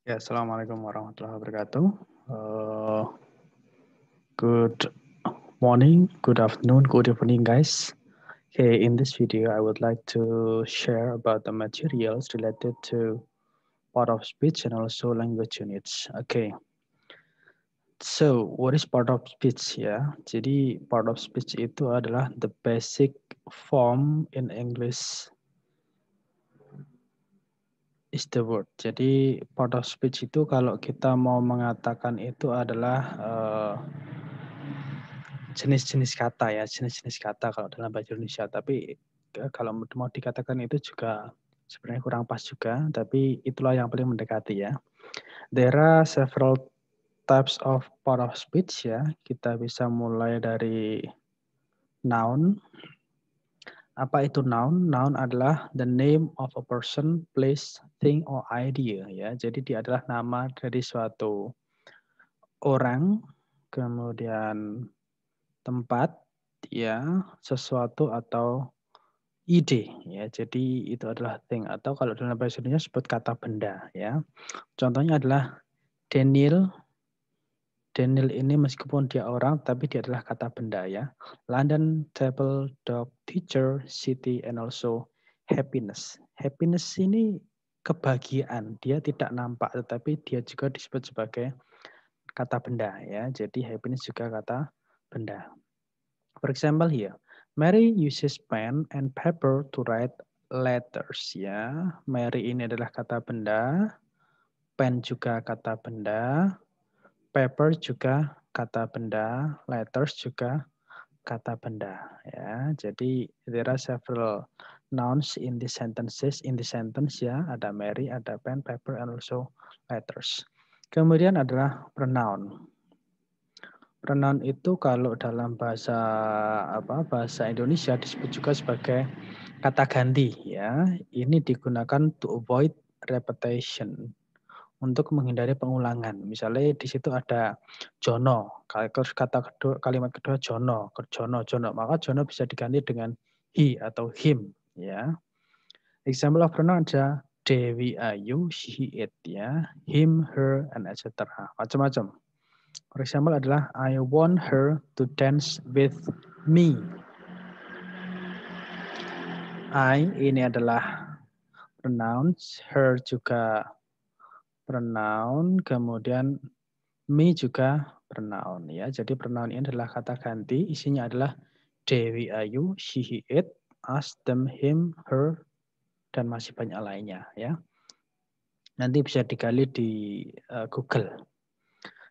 Ya, assalamualaikum warahmatullahi wabarakatuh. Uh, Good morning, good afternoon, good evening, guys. Okay, in this video, I would like to share about the materials related to part of speech and also language units. Okay, so what is part of speech ya? Jadi part of speech itu adalah the basic form in English is the word. Jadi part of speech itu kalau kita mau mengatakan itu adalah jenis-jenis kata ya, jenis-jenis kata kalau dalam bahasa Indonesia. Tapi kalau mau dikatakan itu juga sebenarnya kurang pas juga, tapi itulah yang paling mendekati ya. There are several types of part of speech ya. Kita bisa mulai dari noun. Apa itu noun? Noun adalah the name of a person, place, thing, or idea ya. Jadi dia adalah nama dari suatu orang, kemudian tempat, ya, sesuatu atau ide ya. Jadi itu adalah thing atau kalau dalam bahasa Indonesia sebut kata benda ya. Contohnya adalah Daniel. Daniel ini meskipun dia orang tapi dia adalah kata benda ya. London, table, dog, teacher, city, and also happiness. Happiness ini kebahagiaan. Dia tidak nampak tetapi dia juga disebut sebagai kata benda ya. Jadi happiness juga kata benda. For example here, Mary uses pen and paper to write letters ya. Mary ini adalah kata benda, pen juga kata benda, paper juga kata benda, letters juga kata benda ya. Jadi there are several nouns in the sentences. In the sentence ya, ada Mary, ada pen, paper, and also letters. Kemudian adalah pronoun. Pronoun itu kalau dalam bahasa Indonesia disebut juga sebagai kata ganti ya. Ini digunakan to avoid repetition, untuk menghindari pengulangan. Misalnya di situ ada Jono, kalimat kedua Jono, Jono, maka Jono bisa diganti dengan he atau him ya. Example of pronoun ada Dewi Ayu, she, it ya, him, her, and etc. Macam-macam. For example adalah I want her to dance with me. I ini adalah pronouns, her juga pronoun, kemudian me juga pronoun ya. Jadi pronoun ini adalah kata ganti, isinya adalah Dewi Ayu, she, he, it, us, them, him, her, dan masih banyak lainnya ya. Nanti bisa digali di Google.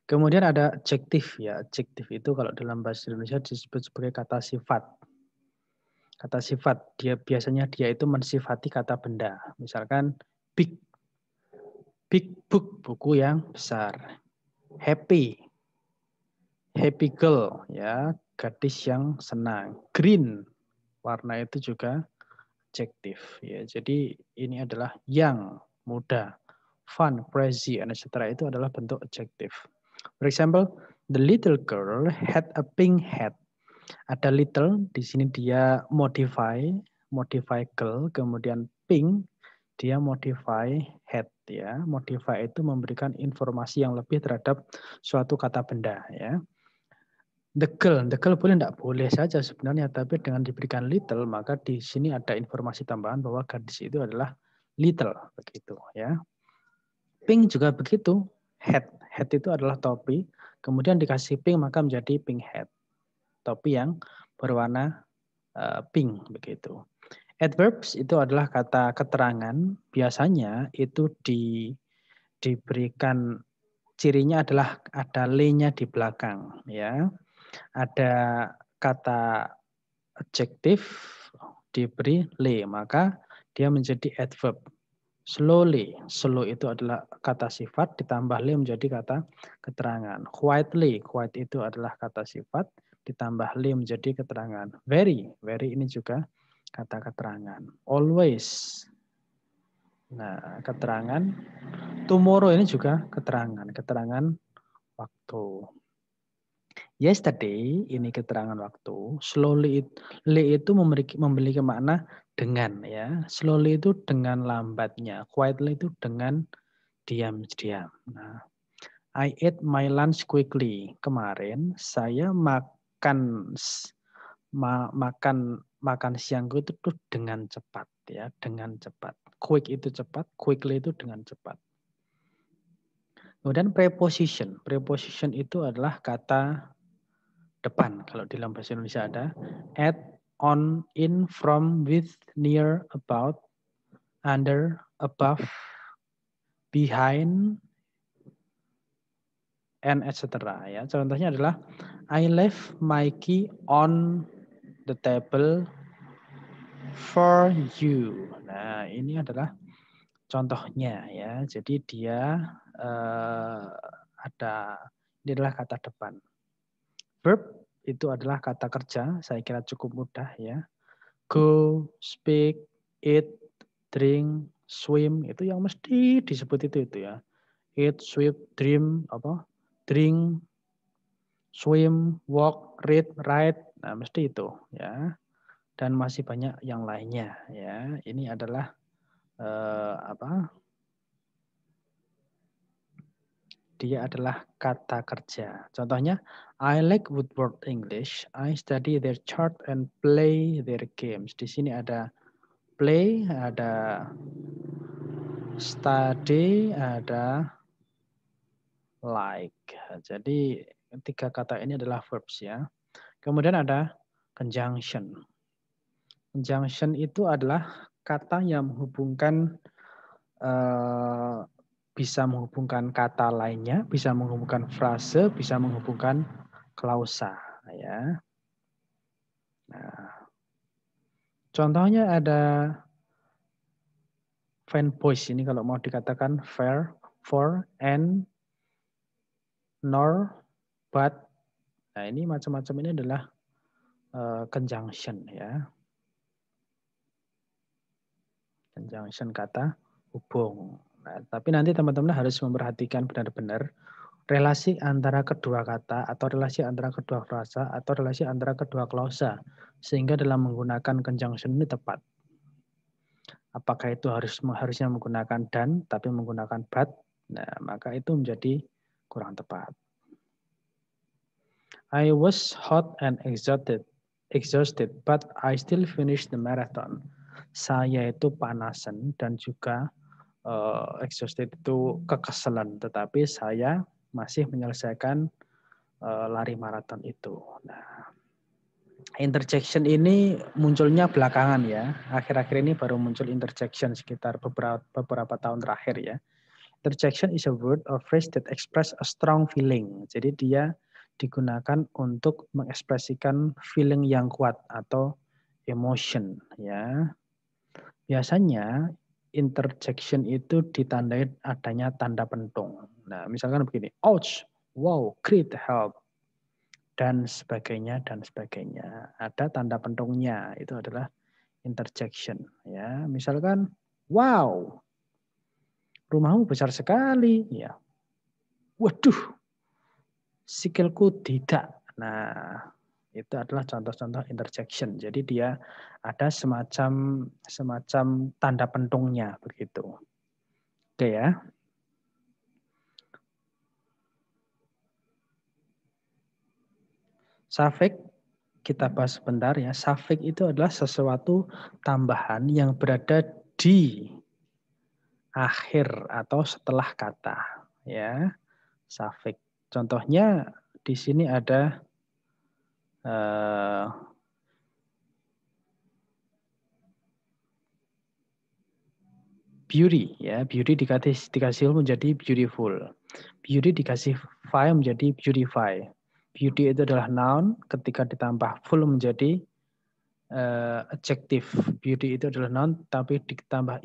Kemudian ada adjektif ya. Adjektif itu kalau dalam bahasa Indonesia disebut sebagai kata sifat. Kata sifat, biasanya dia itu mensifati kata benda. Misalkan big, big book, buku yang besar. Happy, happy girl, ya, gadis yang senang. Green, warna itu juga adjektif. Ya, jadi ini adalah young, muda. Fun, crazy, and etc. itu adalah bentuk adjektif. For example, the little girl had a pink hat. Ada little, di sini dia modify girl, kemudian pink, dia modify hat ya. Modify itu memberikan informasi yang lebih terhadap suatu kata benda ya. The girl boleh enggak? Boleh saja sebenarnya, tapi dengan diberikan little, maka di sini ada informasi tambahan bahwa gadis itu adalah little, begitu ya. Pink juga begitu, hat itu adalah topi, kemudian dikasih pink maka menjadi pink hat. Topi yang berwarna pink begitu. Adverbs itu adalah kata keterangan, biasanya itu diberikan cirinya adalah ada le-nya di belakang ya. Ada kata adjektif diberi le, maka dia menjadi adverb. Slowly, slow itu adalah kata sifat ditambah le menjadi kata keterangan. Quietly, quiet itu adalah kata sifat ditambah le menjadi keterangan. Very ini juga kata keterangan. Always. Nah, keterangan. Tomorrow ini juga keterangan waktu. Yesterday ini keterangan waktu. Slowly itu memiliki makna dengan ya. Slowly itu dengan lambatnya. Quietly itu dengan diam. Nah, I ate my lunch quickly. Kemarin saya makan siangku itu tuh dengan cepat ya, dengan cepat. Quick itu cepat, quickly itu dengan cepat. Kemudian preposition. Preposition itu adalah kata depan. Kalau di dalam bahasa Indonesia ada at, on, in, from, with, near, about, under, above, behind, and etc. Ya, contohnya adalah I left my key on the table for you. Nah, ini adalah contohnya ya. Jadi dia ini adalah kata depan. Verb itu adalah kata kerja. Saya kira cukup mudah ya. Go, speak, eat, drink, swim itu yang mesti disebut itu ya. Eat, swim, drink, swim, walk, read, write. Nah, mesti itu ya. Dan masih banyak yang lainnya ya. Ini adalah dia adalah kata kerja. Contohnya, I like Woodward English. I study their chart and play their games. Di sini ada play, ada study, ada like. Jadi tiga kata ini adalah verbs ya. Kemudian ada conjunction. Conjunction itu adalah kata yang menghubungkan bisa menghubungkan kata lainnya, bisa menghubungkan frase, bisa menghubungkan klausa ya. Nah, contohnya ada fan voice ini kalau mau dikatakan fair, for, and, nor, but. Nah, ini macam-macam ini adalah conjunction ya. Conjunction kata hubung. Nah, tapi nanti teman-teman harus memperhatikan benar-benar relasi antara kedua kata atau relasi antara kedua frasa atau relasi antara kedua klausa sehingga dalam menggunakan conjunction ini tepat. Apakah itu harusnya menggunakan dan tapi menggunakan but? Nah, maka itu menjadi kurang tepat. I was hot and exhausted, but I still finished the marathon. Saya itu panasan dan juga exhausted itu kekesalan, tetapi saya masih menyelesaikan lari maraton itu. Nah, interjection ini munculnya belakangan ya. Akhir-akhir ini baru muncul interjection sekitar beberapa tahun terakhir ya. Interjection is a word or phrase that express a strong feeling. Jadi dia digunakan untuk mengekspresikan feeling yang kuat atau emotion ya. Biasanya interjection itu ditandai adanya tanda pentung. Nah, misalkan begini, ouch, wow, great help, dan sebagainya, dan sebagainya. Ada tanda pentungnya, itu adalah interjection. Ya, misalkan, wow, rumahmu besar sekali. Ya, waduh, sikilku tidak. Nah, itu adalah contoh-contoh interjection. Jadi dia ada semacam tanda pentungnya begitu. Oke ya. Suffix kita bahas sebentar ya. Suffix itu adalah sesuatu tambahan yang berada di akhir atau setelah kata ya. Suffix. Contohnya di sini ada beauty ya. Beauty dikasih menjadi beautiful. Beauty dikasih file menjadi beautify. Beauty itu adalah noun, ketika ditambah full menjadi adjective. Beauty itu adalah noun, tapi ditambah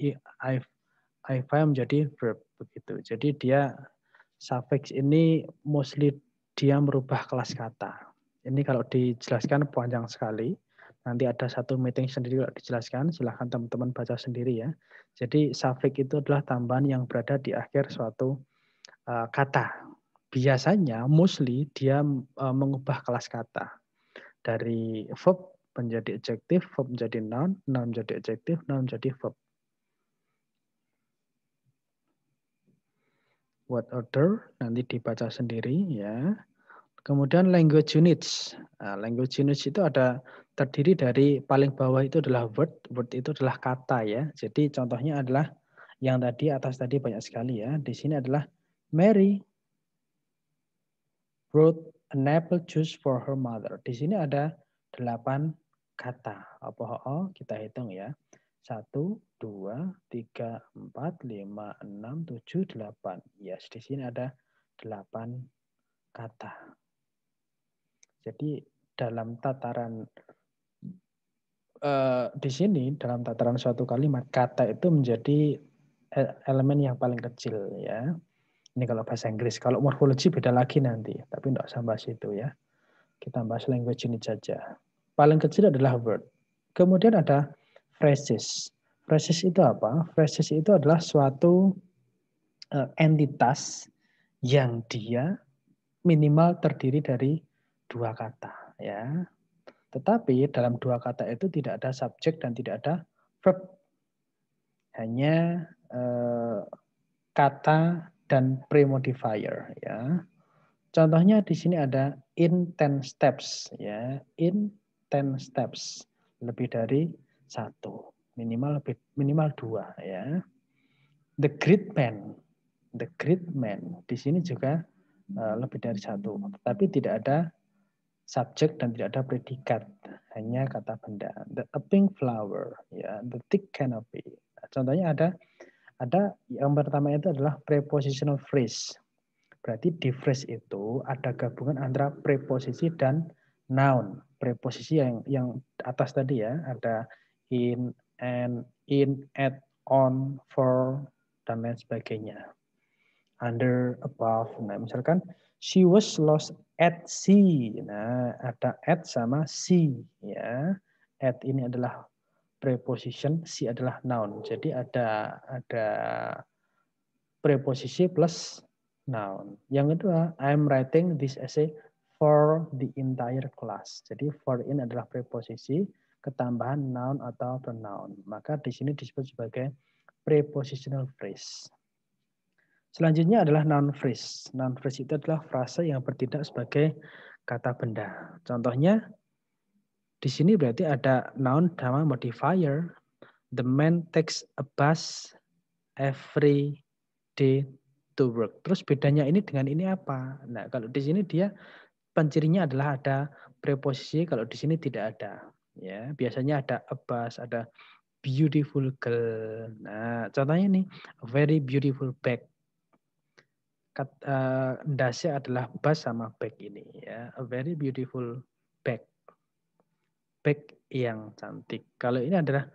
ify menjadi verb begitu. Jadi dia suffix ini mostly dia merubah kelas kata. Ini kalau dijelaskan panjang sekali. Nanti ada satu meeting sendiri kalau dijelaskan. Silahkan teman-teman baca sendiri ya. Jadi suffix itu adalah tambahan yang berada di akhir suatu kata. Biasanya mostly dia mengubah kelas kata. Dari verb menjadi adjective, verb menjadi noun, noun menjadi adjective, noun menjadi verb. Word order nanti dibaca sendiri ya. Kemudian language units. Nah, language units itu ada terdiri dari paling bawah itu adalah word. Word itu adalah kata ya. Jadi contohnya adalah yang tadi atas tadi banyak sekali ya. Di sini adalah Mary brought an apple juice for her mother. Di sini ada 8 kata. Apa kita hitung ya. 1, 2, 3, 4, 5, 6, 7, 8. Yes, di sini ada 8 kata. Jadi dalam tataran di sini dalam tataran suatu kalimat kata itu menjadi elemen yang paling kecil ya. Ini kalau bahasa Inggris. Kalau morfologi beda lagi nanti, tapi tidak usah bahas itu ya. Kita bahas language ini saja. Paling kecil adalah word. Kemudian ada phrases. Phrases itu apa? Phrases itu adalah suatu entitas yang dia minimal terdiri dari 2 kata ya. Tetapi dalam 2 kata itu tidak ada subjek dan tidak ada verb. Hanya kata dan premodifier ya. Contohnya di sini ada in 10 steps ya. In 10 steps. Lebih dari 1. Minimal 2 ya. The great man. The great man. Di sini juga lebih dari 1. Tetapi tidak ada subjek dan tidak ada predikat, hanya kata benda. A pink flower, ya, the thick canopy. Nah, contohnya ada yang pertama itu adalah prepositional phrase. Berarti di phrase itu ada gabungan antara preposisi dan noun. Preposisi yang atas tadi ya, ada in, and, in, at, on, for, dan lain sebagainya. Under, above. Nah, misalkan she was lost at sea. Nah, ada at sama sea ya. At ini adalah preposition, sea adalah noun. Jadi ada preposisi plus noun. Yang kedua, I'm writing this essay for the entire class. Jadi for in adalah preposisi ketambahan noun atau pronoun. Maka di sini disebut sebagai prepositional phrase. Selanjutnya adalah noun phrase. Noun phrase itu adalah frase yang bertindak sebagai kata benda. Contohnya di sini berarti ada noun sama modifier. The man takes a bus every day to work. Terus bedanya ini dengan ini apa? Nah, kalau di sini dia pencirinya adalah ada preposisi, kalau di sini tidak ada. Ya, biasanya ada a bus, ada beautiful girl. Nah, contohnya nih, a very beautiful bag. Ndasnya adalah bus sama bag ini ya. A very beautiful bag. Bag yang cantik. Kalau ini adalah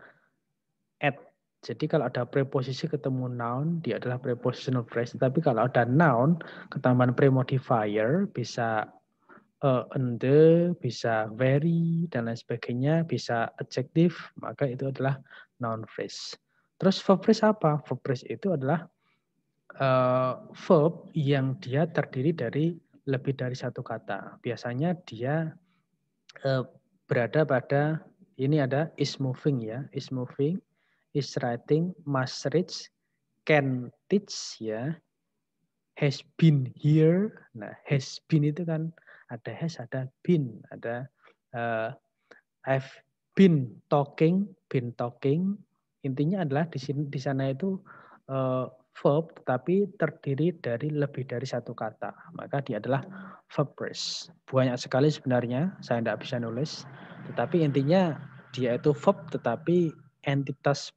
at. Jadi kalau ada preposisi ketemu noun, dia adalah prepositional phrase. Tapi kalau ada noun, ketambahan premodifier, bisa ende, bisa very, dan lain sebagainya, bisa adjective, maka itu adalah noun phrase. Terus verb phrase apa? Verb phrase itu adalah verb yang dia terdiri dari lebih dari 1 kata. Biasanya dia berada pada ini ada is moving ya, is moving, is writing, must reach, can teach ya, has been here. Nah, has been itu kan ada has, ada been, ada I've been talking. Intinya adalah di sana itu verb tapi terdiri dari lebih dari 1 kata. Maka dia adalah verb phrase. Banyak sekali sebenarnya, saya tidak bisa nulis. Tetapi intinya dia itu verb tetapi entitas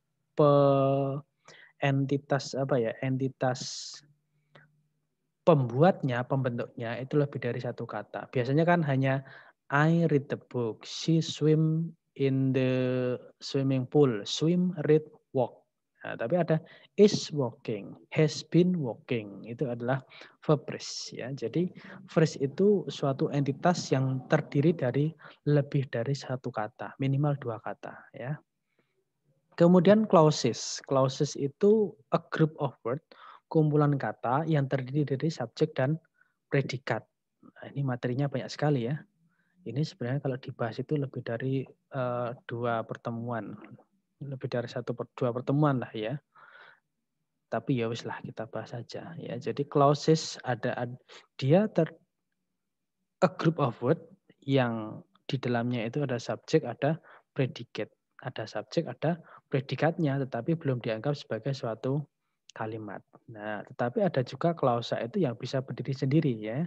pembuatnya, pembentuknya itu lebih dari 1 kata. Biasanya kan hanya I read the book, she swim in the swimming pool, swim, read, walk. Nah, tapi ada is walking, has been walking. Itu adalah verb phrase ya. Jadi phrase itu suatu entitas yang terdiri dari lebih dari 1 kata, minimal 2 kata ya. Kemudian clauses. Clauses itu a group of word, kumpulan kata yang terdiri dari subjek dan predikat. Nah, ini materinya banyak sekali ya. Ini sebenarnya kalau dibahas itu lebih dari 2 pertemuan. Lebih dari 2 pertemuan lah ya. Tapi ya wis lah kita bahas saja ya. Jadi clauses dia a group of word yang di dalamnya itu ada subjek, ada predicate. Ada subjek, ada predikatnya, tetapi belum dianggap sebagai suatu kalimat. Nah, tetapi ada juga klausa itu yang bisa berdiri sendiri ya.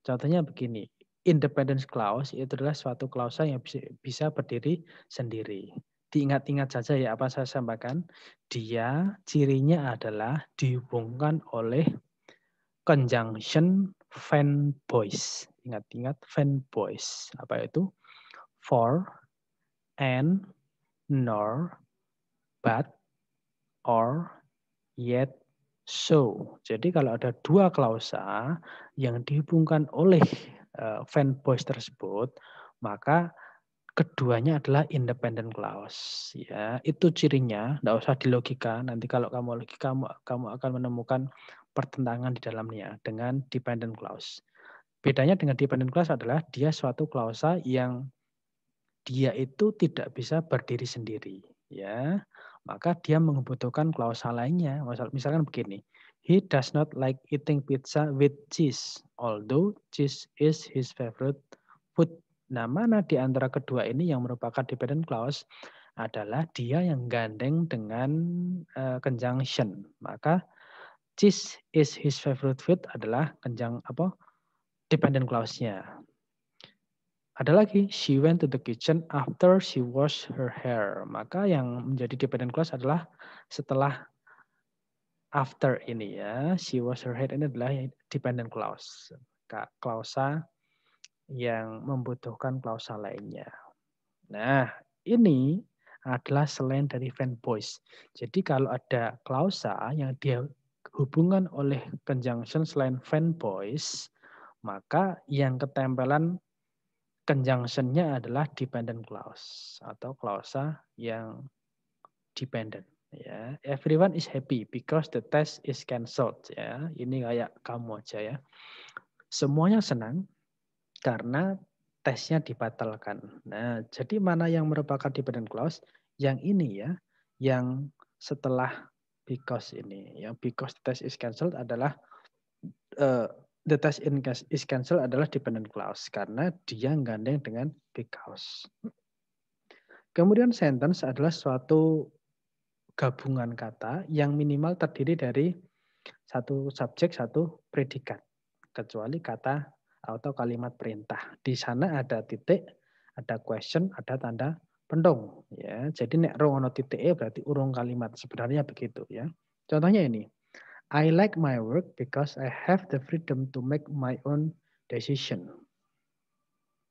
Contohnya begini, independence clause itu adalah suatu klausa yang bisa berdiri sendiri. Diingat-ingat saja ya apa saya sampaikan. Dia cirinya adalah dihubungkan oleh conjunction fanboys. Ingat-ingat fanboys. Apa itu? For, and, nor, but, or, yet, so. Jadi kalau ada dua klausa yang dihubungkan oleh fanboys tersebut, maka keduanya adalah independent clause. Ya, itu cirinya. Tidak usah dilogika. Nanti kalau kamu logika, kamu akan menemukan pertentangan di dalamnya dengan dependent clause. Bedanya dengan dependent clause adalah dia suatu klausa yang dia itu tidak bisa berdiri sendiri, ya. Maka dia membutuhkan klausa lainnya. Misalkan begini, he does not like eating pizza with cheese, although cheese is his favorite food. Nah, mana di antara kedua ini yang merupakan dependent clause adalah dia yang gandeng dengan conjunction. Maka cheese is his favorite food adalah dependent clause-nya. Ada lagi, she went to the kitchen after she washed her hair. Maka yang menjadi dependent clause adalah setelah after ini ya. She washed her hair ini adalah dependent clause. Klausa yang membutuhkan klausa lainnya. Nah, ini adalah selain dari fanboys. Jadi kalau ada klausa yang dia hubungan oleh conjunction selain fanboys, maka yang ketempelan conjunction-nya adalah dependent clause atau klausa yang dependent ya. Everyone is happy because the test is cancelled ya. Ini kayak kamu aja ya. Semuanya senang karena tesnya dibatalkan. Nah, jadi mana yang merupakan dependent clause? Yang ini ya, yang setelah because ini. Yang because the test is cancelled adalah the test is cancelled adalah dependent clause karena dia gandeng dengan because. Kemudian sentence adalah suatu gabungan kata yang minimal terdiri dari satu subjek, satu predikat. Kecuali kata atau kalimat perintah. Di sana ada titik, ada question, ada tanda pendung. Ya, jadi nek ono titik berarti urung kalimat. Sebenarnya begitu ya. Contohnya ini. I like my work because I have the freedom to make my own decision.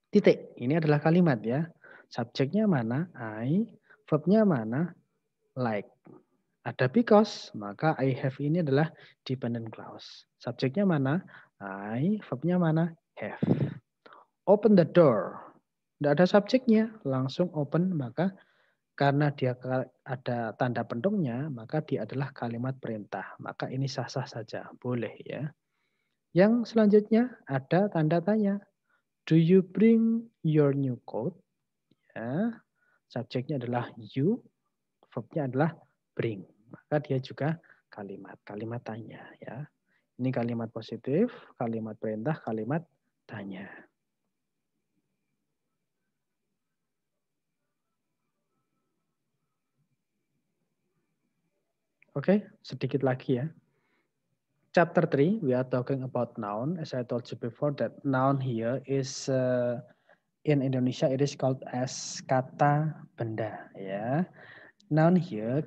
Titik. Ini adalah kalimat ya. Subjeknya mana? I. Verbnya mana? Like. Ada because, maka I have ini adalah dependent clause. Subjeknya mana? I. Verbnya mana? Have. Open the door. Tidak ada subjeknya, langsung open, maka karena dia ada tanda pendungnya, maka dia adalah kalimat perintah. Maka ini sah-sah saja, boleh ya. Yang selanjutnya ada tanda tanya. Do you bring your new coat? Ya, subjeknya adalah you, verbnya adalah bring. Maka dia juga kalimat tanya ya. Ini kalimat positif, kalimat perintah, kalimat tanya. Oke, sedikit lagi ya. Chapter 3, we are talking about noun. As I told you before, that noun here is in Indonesia it is called as kata benda. Ya, noun here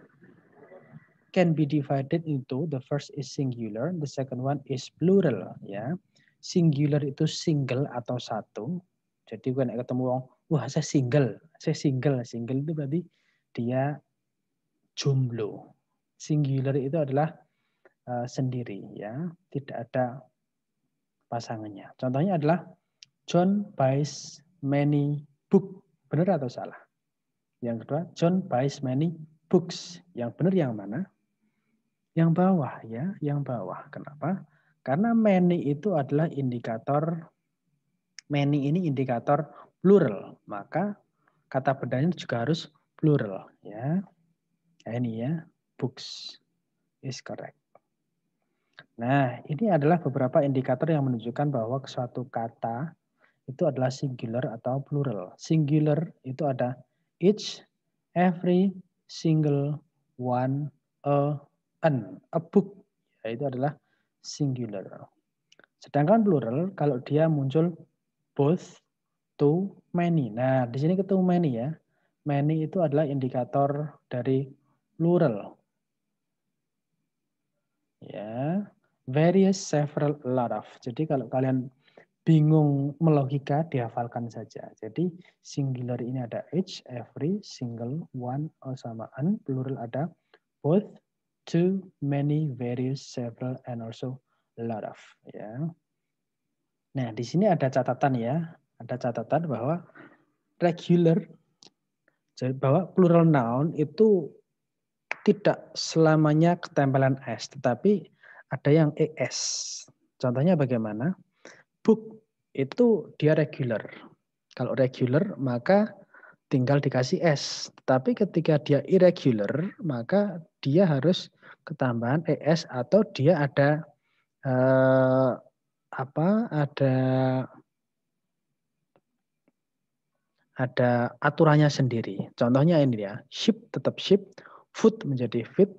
can be divided into the first is singular, the second one is plural. Ya, singular itu single atau satu. Jadi kalau ketemu orang, wah saya single. Single itu berarti dia jomblo. Singular itu adalah sendiri ya, tidak ada pasangannya. Contohnya adalah John buys many books. Benar atau salah? Yang kedua, John buys many books. Yang benar yang mana? Yang bawah ya, yang bawah. Kenapa? Karena many itu adalah indikator, many ini indikator plural. Maka kata bendanya juga harus plural ya. Nah, ini ya, books is correct. Nah, ini adalah beberapa indikator yang menunjukkan bahwa suatu kata itu adalah singular atau plural. Singular itu ada each, every, single, one, a book. Ya, itu adalah singular. Sedangkan plural kalau dia muncul both, too, many. Nah, di sini ketemu many ya. Many itu adalah indikator dari plural. Ya, various, several, a lot of. Jadi kalau kalian bingung melogika, dihafalkan saja. Jadi singular ini ada each, every, single, one, sama an. Plural ada both, two, many, various, several, and also a lot of. Ya. Nah, di sini ada catatan ya. Ada catatan bahwa regular, bahwa plural noun itu tidak selamanya ketempelan s, tetapi ada yang es. Contohnya bagaimana? Book itu dia regular. Kalau regular maka tinggal dikasih s. Tetapi ketika dia irregular maka dia harus ketambahan es atau dia ada ada aturannya sendiri. Contohnya ini ya, ship tetap ship, food menjadi feed,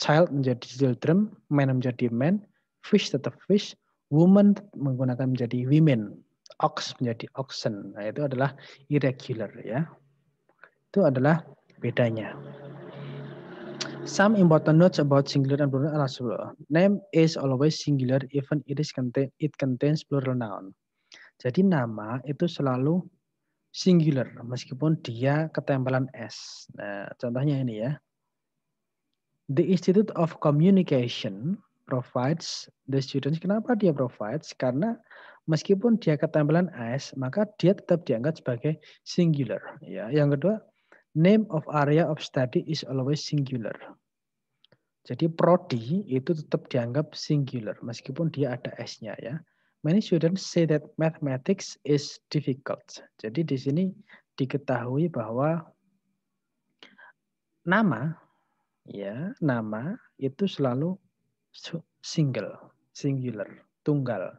child menjadi children, man menjadi man, fish tetap fish, woman menggunakan menjadi women, ox menjadi oxen. Nah, itu adalah irregular ya. Itu adalah bedanya. Some important notes about singular and plural are as follows. Name is always singular even it contains plural noun. Jadi nama itu selalu singular meskipun dia ketempelan s. Nah, contohnya ini ya. The Institute of Communication provides the students. Kenapa dia provides? Karena meskipun dia ketempelan s, maka dia tetap dianggap sebagai singular. Ya. Yang kedua, name of area of study is always singular. Jadi prodi itu tetap dianggap singular meskipun dia ada s-nya ya. Many students say that mathematics is difficult. Jadi di sini diketahui bahwa nama itu selalu singular, tunggal.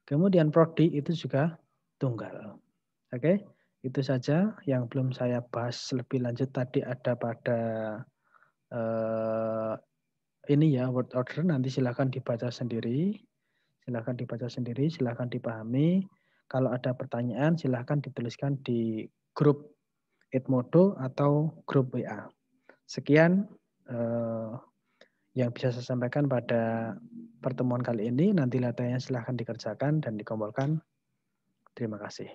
Kemudian prodi itu juga tunggal. Oke, itu saja yang belum saya bahas lebih lanjut tadi ada pada ini ya word order, nanti silahkan dibaca sendiri. Silahkan dipahami. Kalau ada pertanyaan silahkan dituliskan di grup Edmodo atau grup WA. Sekian yang bisa saya sampaikan pada pertemuan kali ini. Nanti latihannya silahkan dikerjakan dan dikumpulkan. Terima kasih.